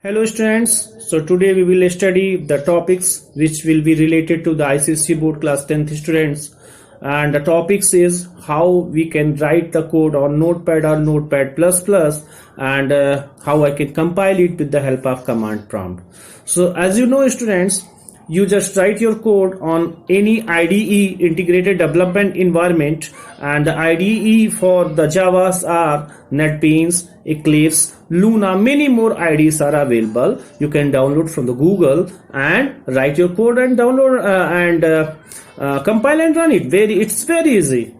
Hello students, so today we will study the topics which will be related to the ICSE board class 10th students, and the topics is how we can write the code on Notepad or Notepad++, and how I can compile it with the help of command prompt. So as you know students, you just write your code on any IDE, integrated development environment, and the IDE for the Javas are NetBeans, Eclipse, Luna, many more IDEs are available. You can download from the Google and write your code and download and compile and run it. It's very easy.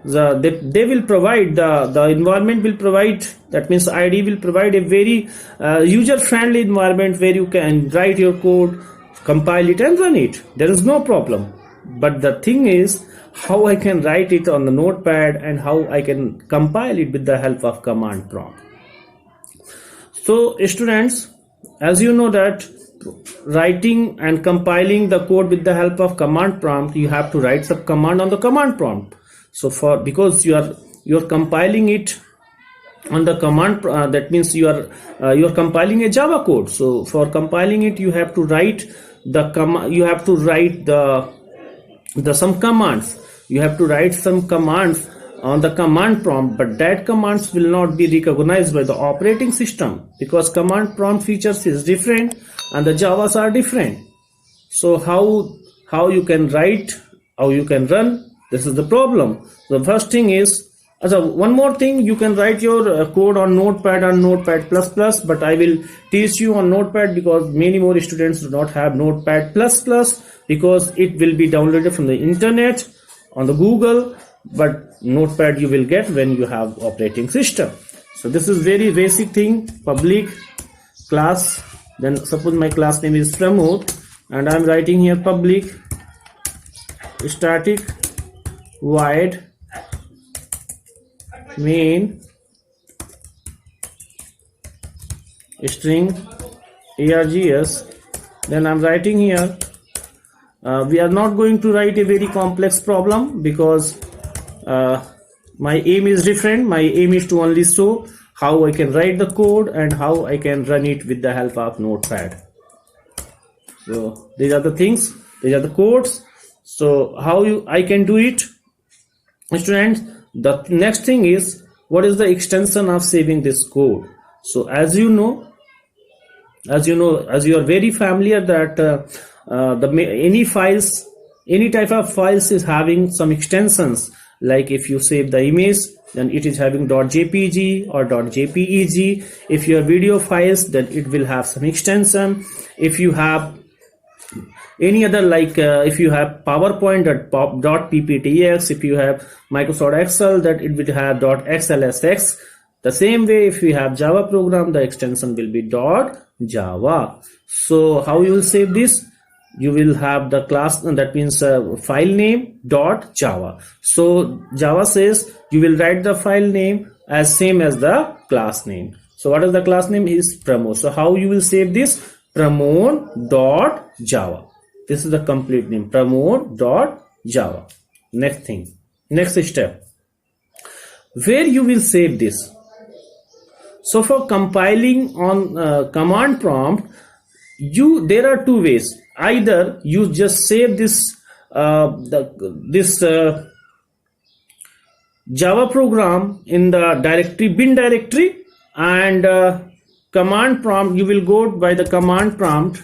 They will provide the environment will provide, that means IDE will provide a very user-friendly environment where you can write your code, compile it and run it. There is no problem. But the thing is how I can write it on the Notepad and how I can compile it with the help of command prompt. So students, as you know that writing and compiling the code with the help of command prompt, you have to write some command on the command prompt. So because you are compiling it on the command, that means you are compiling a Java code. So for compiling it, you have to write some commands. You have to write some commands on the command prompt, but that commands will not be recognized by the operating system because command prompt features is different and the Javas are different. So how you can write, how you can run, this is the problem. The first thing is, one more thing, you can write your code on Notepad and Notepad++, but I will teach you on Notepad because many more students do not have Notepad++, because it will be downloaded from the internet on the Google, but Notepad you will get when you have operating system. So this is very basic thing. Public class, then suppose my class name is Pramod and I'm writing here public static void main string args. Then I'm writing here, we are not going to write a very complex problem because my aim is different. My aim is to only show how I can write the code and how I can run it with the help of Notepad. So these are the things, these are the codes. So how I can do it, students. The next thing is, what is the extension of saving this code? So as you are very familiar that any type of files is having some extensions. Like if you save the image, then it is having .jpg or .jpeg. If you have video files, then it will have some extension. If you have any other, like if you have PowerPoint, .pptx, if you have Microsoft Excel, that it will have .xlsx. The same way, if you have Java program, the extension will be .java. So how you will save this? You will have the class, that means file name .java. So Java says you will write the file name as same as the class name. So what is the class name? Is Pramod. So how you will save this? Pramod.java. This is the complete name, Pramod.java. Next thing, next step, where you will save this. So for compiling on command prompt, there are two ways. Either you just save this Java program in the directory, bin directory, and command prompt, you will go by the command prompt,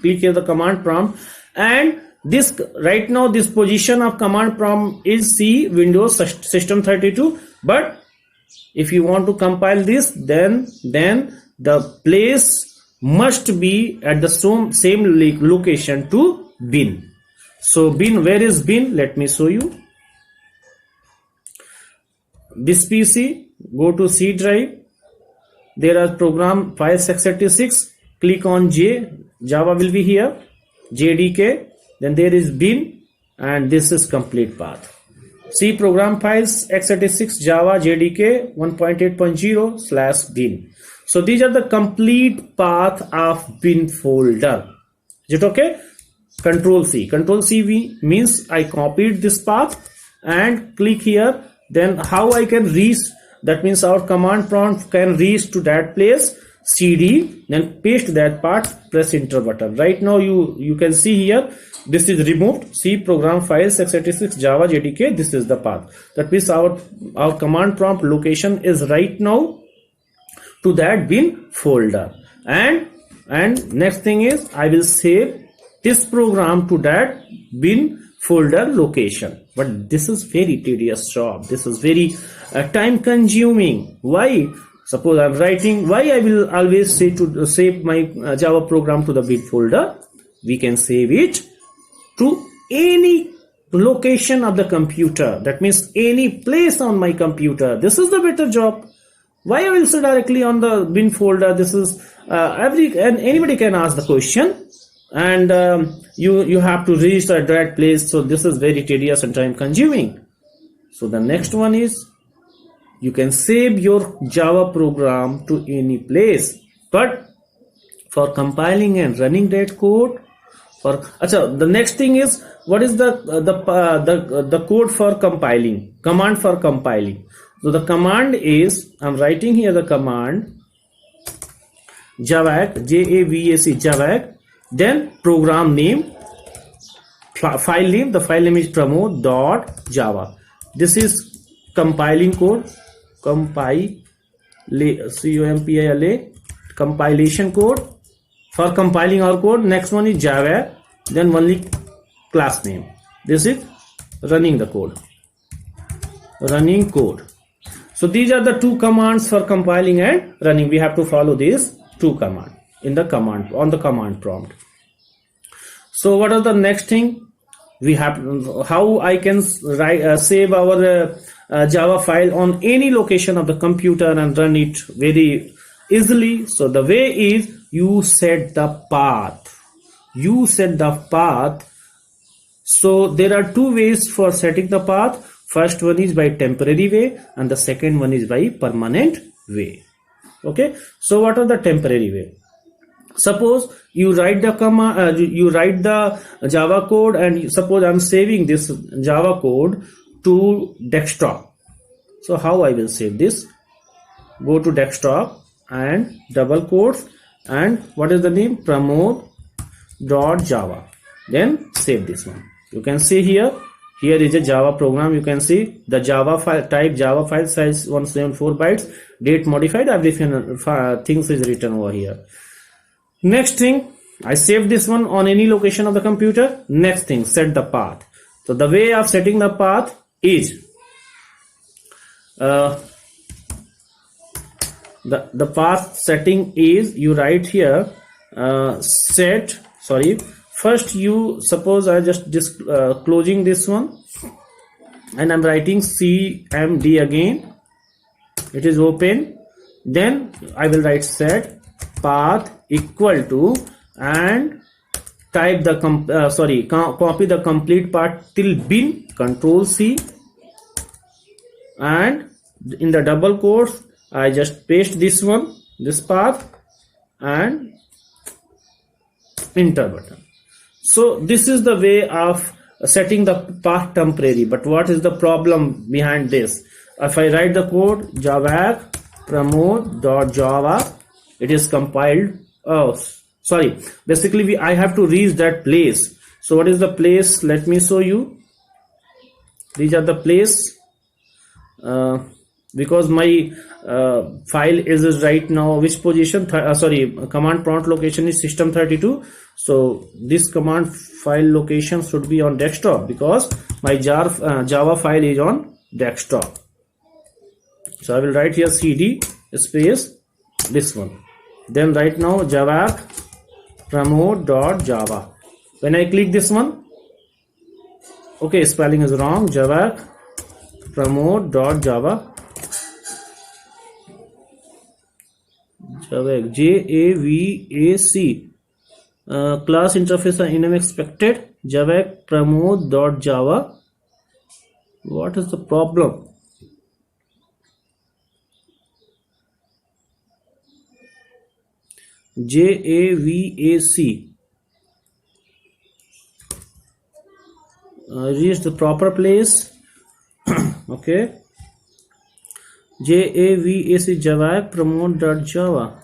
click here the command prompt, and this right now this position of command prompt is C Windows System 32. But if you want to compile this, then the place must be at the same location to bin. So bin, where is bin? Let me show you. This PC, go to C drive. There are program files x86. Click on J. Java will be here. JDK. Then there is bin, and this is complete path. C program files x86 Java JDK 1.8.0/bin. So these are the complete path of bin folder. Is it okay? Control C. Control C means I copied this path and click here. Then how I can reach, that means our command prompt can reach to that place. cd, then paste that part, press enter button. Right now you can see here this is removed. C program files x86 java jdk. This is the path. That means our command prompt location is right now to that bin folder. And next thing is I will save this program to that bin folder location. But this is very tedious job. This is very time consuming. Why? Suppose I'm writing, why I will always say to save my Java program to the bin folder. We can save it to any location of the computer. That means any place on my computer. This is the better job. Why I will say directly on the bin folder? This is anybody can ask the question, and you have to reach the direct place. So this is very tedious and time consuming. So the next one is you can save your Java program to any place, but for compiling and running that code, the next thing is, what is the code for compiling, command for compiling? So the command is, I'm writing here the command javac, J-A-V-A-C, javac, then program name, file name, the file name is pramod.java. This is compiling code, compilation code for compiling our code. Next one is java, then only class name. This is running the code, running code. So these are the two commands for compiling and running. We have to follow these two commands in the command, on the command prompt. So what are the next thing? We have, how I can save our Java file on any location of the computer and run it very easily. So the way is, you set the path. You set the path. So there are two ways for setting the path. First one is by temporary way and the second one is by permanent way. Okay. So what are the temporary way? Suppose you write the command, you write the Java code, and suppose I'm saving this Java code to desktop. So how I will save this? Go to desktop and double quotes, and what is the name? Pramod.java. Then save this one. You can see here is a Java program. You can see the Java file type, Java file size 174 bytes, date modified, everything things is written over here. Next thing, I save this one on any location of the computer. Next thing, set the path. So the way of setting the path is the path setting is, you write here first you, suppose I just closing this one and I'm writing cmd again, it is open. Then I will write set path equal to, and type the copy the complete path till bin, Control C, and in the double quotes I just paste this one, this path, and enter button. So this is the way of setting the path temporary. But what is the problem behind this? If I write the code javac pramod.java, it is compiled. Basically I have to reach that place. So what is the place? Let me show you. These are the place, because my file is right now which position, command prompt location is system32. So this command file location should be on desktop, because my Java file is on desktop. So I will write here cd space this one. Then right now javac pramod.java. When I click this one, okay, spelling is wrong, javac pramod.java, javac javac, class interface enum expected, javac pramod.java. What is the problem? JAVAC, reach the proper place. Okay, JAVAC javac pramod.java.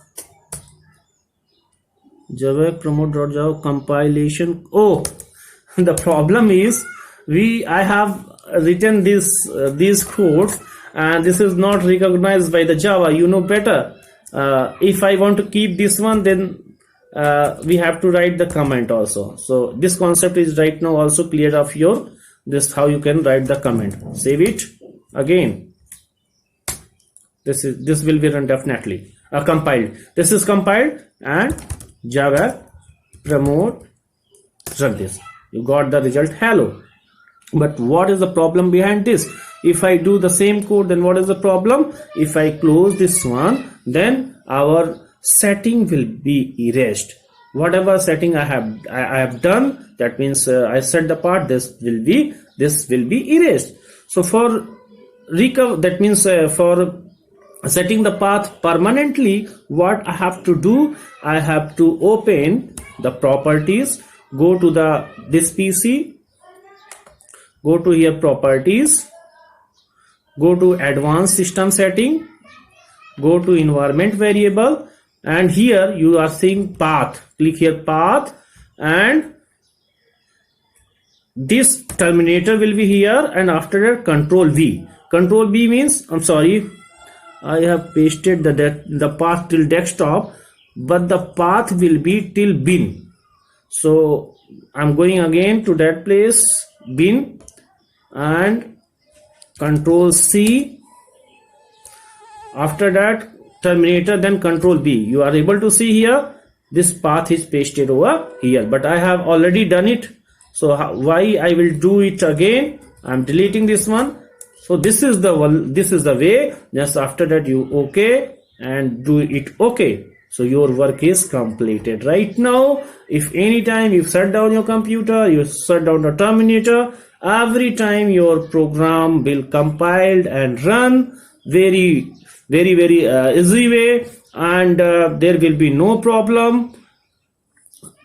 Java promote.java compilation. Oh, the problem is I have written these codes, and this is not recognized by the Java. You know better. If I want to keep this one, then we have to write the comment also. So this concept is right now also clear of your this how you can write the comment. Save it again. This will be run definitely compiled. This is compiled, and Java promote, run this. You got the result hello. But what is the problem behind this? If I do the same code, then what is the problem? If I close this one, then our setting will be erased. Whatever setting I have done, that means I set the part, this will be erased. So for recover, that means for setting the path permanently, what I have to do, I have to open the properties, go to this PC, go to here properties, go to advanced system setting, go to environment variable, and here you are seeing path. Click here path, and this terminator will be here, and after that control V. Control V means, I'm sorry, I have pasted the path till desktop, but the path will be till bin. So I'm going again to that place, bin, and control C. After that terminator, then control B. You are able to see here this path is pasted over here, but I have already done it. So why I will do it again? I'm deleting this one. So this is the one, this is the way. Just after that you okay and do it okay. So your work is completed. Right now, if anytime you shut down your computer, you shut down the terminator, every time your program will compiled and run very easy way, and there will be no problem.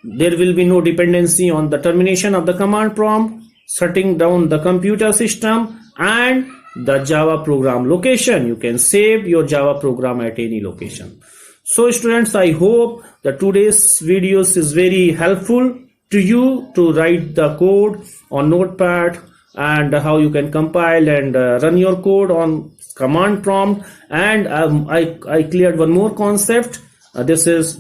There will be no dependency on the termination of the command prompt, shutting down the computer system, and the Java program location. You can save your Java program at any location. So students, I hope that today's videos is very helpful to you to write the code on Notepad, and how you can compile and run your code on command prompt. And I cleared one more concept. This is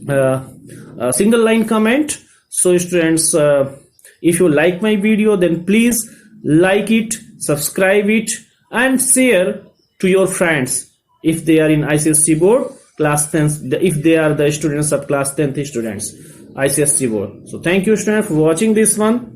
a single line comment. So students, if you like my video, then please like it, subscribe it, and share to your friends if they are in ICSC board class 10, if they are the students of class 10th students ICSC board. So thank you students for watching this one.